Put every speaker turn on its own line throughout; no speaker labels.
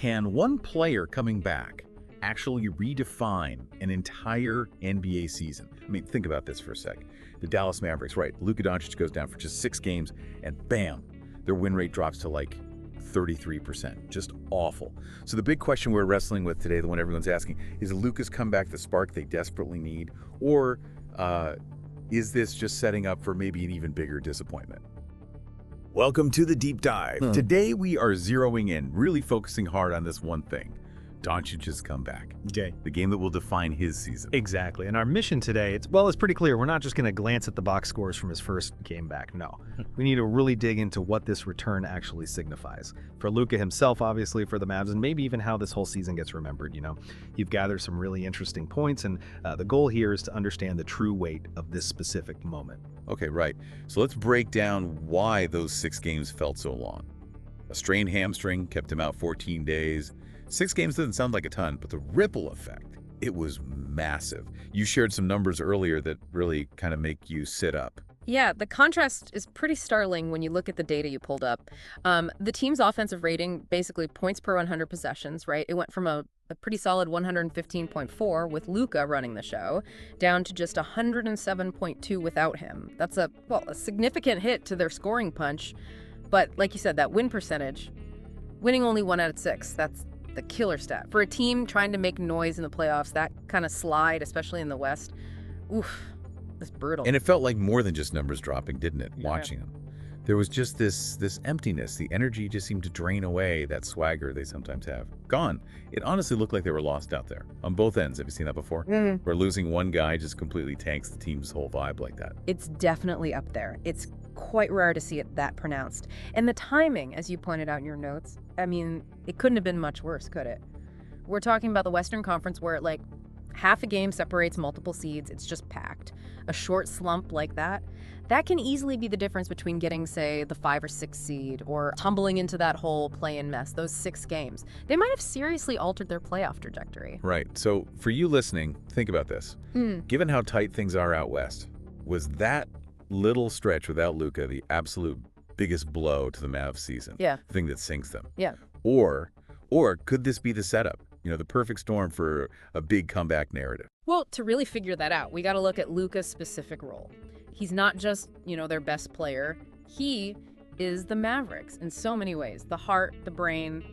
Can one player coming back actually redefine an entire NBA season? I mean, think about this for a sec. The Dallas Mavericks, right? Luka Dončić goes down for just 6 games, and bam, their win rate drops to like 33%. Just awful. So the big question we're wrestling with today, the one everyone's asking, is Luka's comeback the spark they desperately need, or is this just setting up for maybe an even bigger disappointment? Welcome to the Deep Dive. Today we are zeroing in, really focusing hard on this one thing. Doncic's comeback.
Okay.
The game that will define his season.
Exactly. And our mission today, it's pretty clear. We're not just going to glance at the box scores from his first game back. No. We need to really dig into what this return actually signifies. For Luka himself, obviously, for the Mavs, and maybe even how this whole season gets remembered, You've gathered some really interesting points, and the goal here is to understand the true weight of this specific moment.
Okay, right. So let's break down why those 6 games felt so long. A strained hamstring kept him out 14 days. 6 games doesn't sound like a ton, but the ripple effect, it was massive. You shared some numbers earlier that really kind of make you sit up.
Yeah, the contrast is pretty startling when you look at the data you pulled up. The team's offensive rating, basically points per 100 possessions, right? It went from a pretty solid 115.4 with Luka running the show down to just 107.2 without him. That's a significant hit to their scoring punch. But like you said, that win percentage, winning only 1 out of 6, that's the killer stat. For a team trying to make noise in the playoffs, that kind of slide, especially in the West, it's brutal.
And it felt like more than just numbers dropping, didn't it,
Yeah.
watching them? There was just this emptiness. The energy just seemed to drain away, that swagger they sometimes have. Gone. It honestly looked like they were lost out there. On both ends. Have you seen that before? Where losing one guy just completely tanks the team's whole vibe like that.
It's definitely up there. It's quite rare to see it that pronounced. And the timing, as you pointed out in your notes, I mean, it couldn't have been much worse, could it? We're talking about the Western Conference where half a game separates multiple seeds. It's just packed. A short slump like that can easily be the difference between getting, say, the 5 or 6 seed or tumbling into that whole play-in mess. Those 6 games, they might have seriously altered their playoff trajectory.
Right. So for you listening, think about this. Given how tight things are out west, was that little stretch without Luka the absolute biggest blow to the Mavs season?
Yeah.
The thing that sinks them?
Yeah.
Or could this be the setup? The perfect storm for a big comeback narrative.
Well, to really figure that out, we got to look at Luka's specific role. He's not just, their best player. He is the Mavericks in so many ways. The heart, the brain,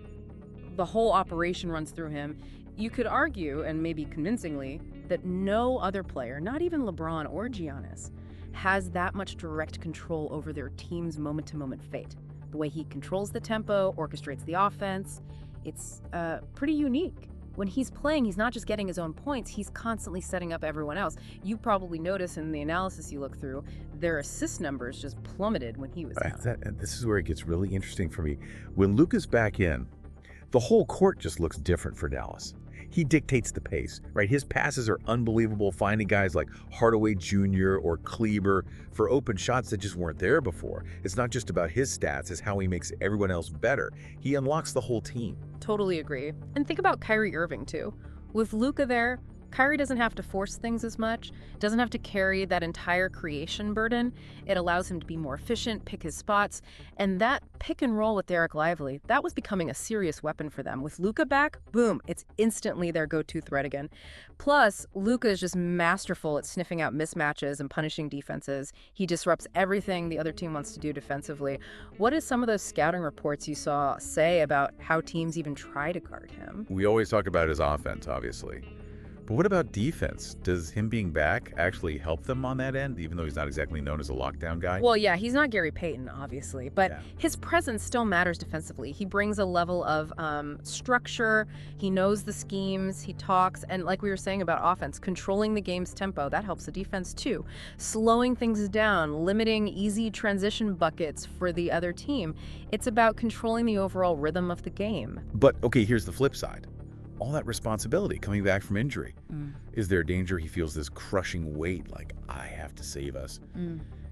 the whole operation runs through him. You could argue, and maybe convincingly, that no other player, not even LeBron or Giannis, has that much direct control over their team's moment-to-moment fate. The way he controls the tempo, orchestrates the offense, it's pretty unique. When he's playing, he's not just getting his own points, he's constantly setting up everyone else. You probably notice in the analysis you look through, their assist numbers just plummeted when he was out.
This is where it gets really interesting for me. When Luka's back in, the whole court just looks different for Dallas. He dictates the pace, right? His passes are unbelievable, finding guys like Hardaway Jr. or Kleber for open shots that just weren't there before. It's not just about his stats, it's how he makes everyone else better. He unlocks the whole team.
Totally agree. And think about Kyrie Irving, too. With Luka there, Kyrie doesn't have to force things as much, doesn't have to carry that entire creation burden. It allows him to be more efficient, pick his spots, and that pick and roll with Derek Lively, that was becoming a serious weapon for them. With Luka back, boom, it's instantly their go-to threat again. Plus, Luka is just masterful at sniffing out mismatches and punishing defenses. He disrupts everything the other team wants to do defensively. What is some of those scouting reports you saw say about how teams even try to guard him?
We always talk about his offense, obviously. But what about defense? Does him being back actually help them on that end, even though he's not exactly known as a lockdown guy?
Well, yeah, he's not Gary Payton, obviously, but his presence still matters defensively. He brings a level of structure. He knows the schemes. He talks. And like we were saying about offense, controlling the game's tempo, that helps the defense too. Slowing things down, limiting easy transition buckets for the other team. It's about controlling the overall rhythm of the game.
But, okay, here's the flip side. All that responsibility coming back from injury. Is there a danger he feels this crushing weight, like, I have to save us?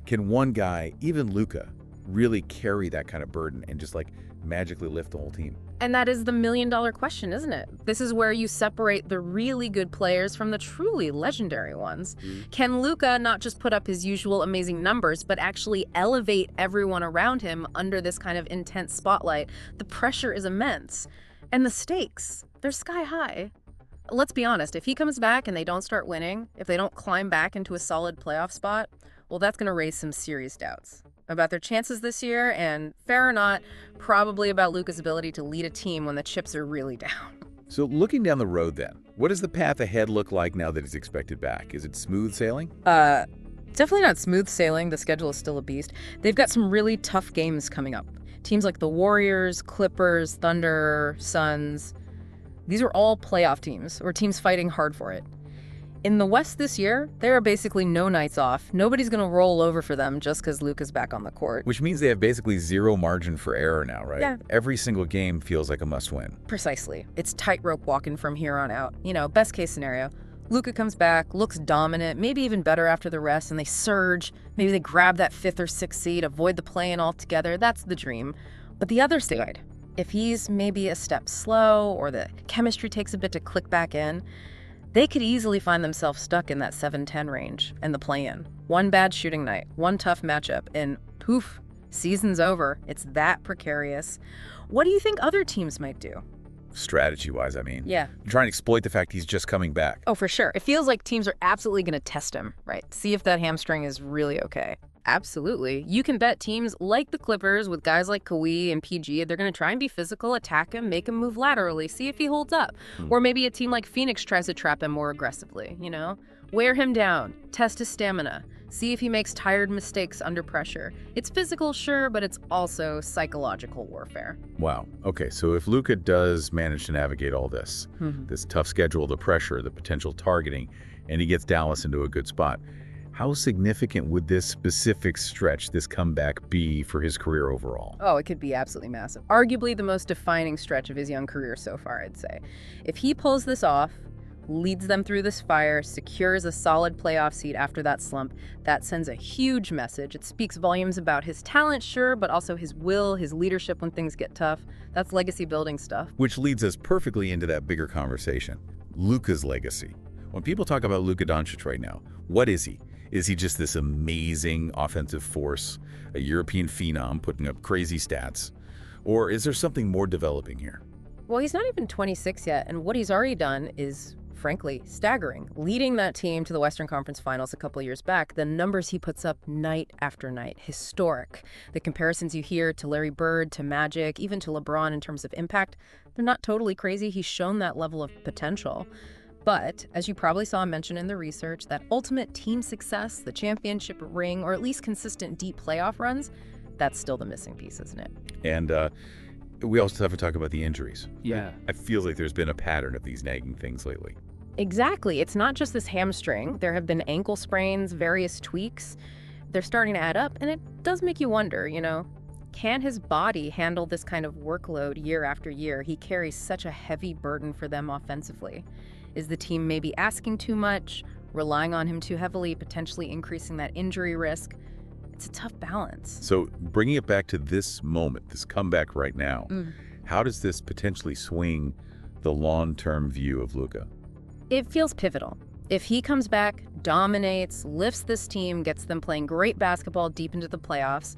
Can one guy, even Luka, really carry that kind of burden and just magically lift the whole team?
And that is the million-dollar question, isn't it? This is where you separate the really good players from the truly legendary ones. Can Luka not just put up his usual amazing numbers, but actually elevate everyone around him under this kind of intense spotlight? The pressure is immense. And the stakes, they're sky high. Let's be honest, if he comes back and they don't start winning, if they don't climb back into a solid playoff spot, well, that's going to raise some serious doubts about their chances this year, and fair or not, probably about Luka's ability to lead a team when the chips are really down.
So looking down the road then, what does the path ahead look like now that he's expected back? Is it smooth sailing?
Definitely not smooth sailing. The schedule is still a beast. They've got some really tough games coming up. Teams like the Warriors, Clippers, Thunder, Suns. These are all playoff teams, or teams fighting hard for it. In the West this year, there are basically no nights off. Nobody's going to roll over for them just because Luka's back on the court.
Which means they have basically zero margin for error now, right?
Yeah.
Every single game feels like a must-win.
Precisely. It's tightrope walking from here on out. You know, best case scenario. Luka comes back, looks dominant, maybe even better after the rest, and they surge. Maybe they grab that 5th or 6th seed, avoid the play-in altogether. That's the dream. But the other side, if he's maybe a step slow or the chemistry takes a bit to click back in, they could easily find themselves stuck in that 7-10 range and the play-in. One bad shooting night, one tough matchup, and poof, season's over. It's that precarious. What do you think other teams might do?
Strategy-wise, I mean.
Yeah.
Trying to exploit the fact he's just coming back.
Oh, for sure. It feels like teams are absolutely going to test him, right? See if that hamstring is really okay. Absolutely. You can bet teams like the Clippers with guys like Kawhi and PG, they're going to try and be physical, attack him, make him move laterally, see if he holds up. Or maybe a team like Phoenix tries to trap him more aggressively, you know? Wear him down, test his stamina, see if he makes tired mistakes under pressure. It's physical, sure, but it's also psychological warfare.
Wow. Okay, so if Luka does manage to navigate all this, this tough schedule, the pressure, the potential targeting, and he gets Dallas into a good spot, how significant would this specific stretch, this comeback, be for his career overall?
Oh, it could be absolutely massive. Arguably the most defining stretch of his young career so far, I'd say. If he pulls this off, leads them through this fire, secures a solid playoff seed after that slump, that sends a huge message. It speaks volumes about his talent, sure, but also his will, his leadership when things get tough. That's legacy building stuff.
Which leads us perfectly into that bigger conversation, Luka's legacy. When people talk about Luka Dončić right now, what is he? Is he just this amazing offensive force, a European phenom putting up crazy stats? Or is there something more developing here?
Well, he's not even 26 yet, and what he's already done is, frankly, staggering. Leading that team to the Western Conference Finals a couple years back, the numbers he puts up night after night, historic. The comparisons you hear to Larry Bird, to Magic, even to LeBron in terms of impact, they're not totally crazy. He's shown that level of potential. But, as you probably saw mentioned in the research, that ultimate team success, the championship ring, or at least consistent deep playoff runs, that's still the missing piece, isn't it?
And we also have to talk about the injuries.
Yeah.
I feel like there's been a pattern of these nagging things lately.
Exactly. It's not just this hamstring. There have been ankle sprains, various tweaks. They're starting to add up, and it does make you wonder, you know, can his body handle this kind of workload year after year? He carries such a heavy burden for them offensively. Is the team maybe asking too much, relying on him too heavily, potentially increasing that injury risk? It's a tough balance.
So bringing it back to this moment, this comeback right now, how does this potentially swing the long-term view of Luka?
It feels pivotal. If he comes back, dominates, lifts this team, gets them playing great basketball deep into the playoffs,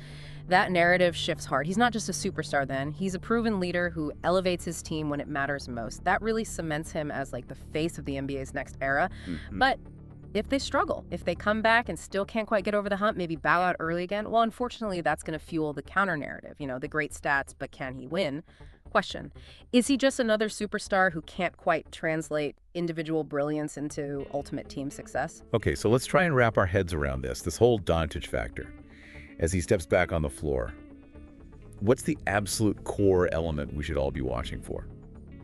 that narrative shifts hard. He's not just a superstar then. He's a proven leader who elevates his team when it matters most. That really cements him as like the face of the NBA's next era. But if they struggle, if they come back and still can't quite get over the hump, maybe bow out early again, well, unfortunately, that's going to fuel the counter narrative. You know, the great stats, but can he win? Question, is he just another superstar who can't quite translate individual brilliance into ultimate team success?
Okay, so let's try and wrap our heads around this whole Doncic factor. As he steps back on the floor, what's the absolute core element we should all be watching for?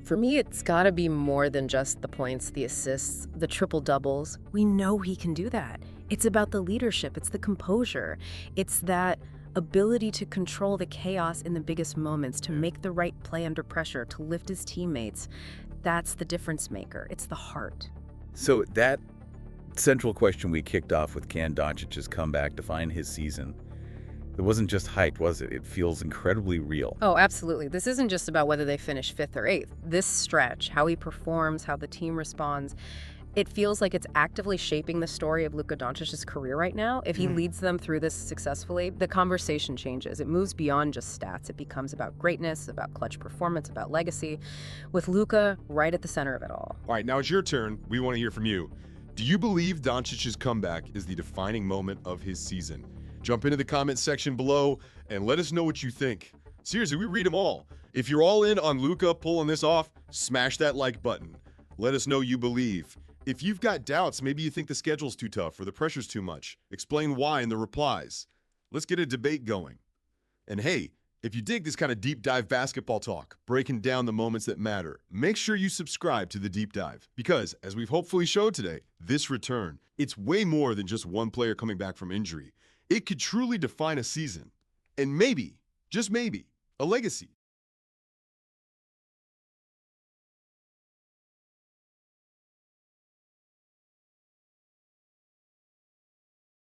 For me, it's got to be more than just the points, the assists, the triple doubles. We know he can do that. It's about the leadership. It's the composure. It's that ability to control the chaos in the biggest moments, to make the right play under pressure, to lift his teammates. That's the difference maker. It's the heart.
So that central question we kicked off with, can Doncic's comeback define his season? It wasn't just hype, was it? It feels incredibly real.
Oh, absolutely. This isn't just about whether they finish 5th or 8th. This stretch, how he performs, how the team responds, It feels like it's actively shaping the story of Luka Doncic's career right now. If he leads them through this successfully, the conversation changes. It moves beyond just stats. It becomes about greatness, about clutch performance, about legacy, with Luka right at the center of it all.
All right, now it's your turn. We want to hear from you. Do you believe Doncic's comeback is the defining moment of his season? Jump into the comment section below and let us know what you think. Seriously, we read them all. If you're all in on Luka pulling this off, smash that like button. Let us know you believe. If you've got doubts, maybe you think the schedule's too tough or the pressure's too much, explain why in the replies. Let's get a debate going. And hey, if you dig this kind of deep dive basketball talk, breaking down the moments that matter, make sure you subscribe to the deep dive. Because, as we've hopefully showed today, this return, it's way more than just one player coming back from injury. It could truly define a season. And maybe, just maybe, a legacy.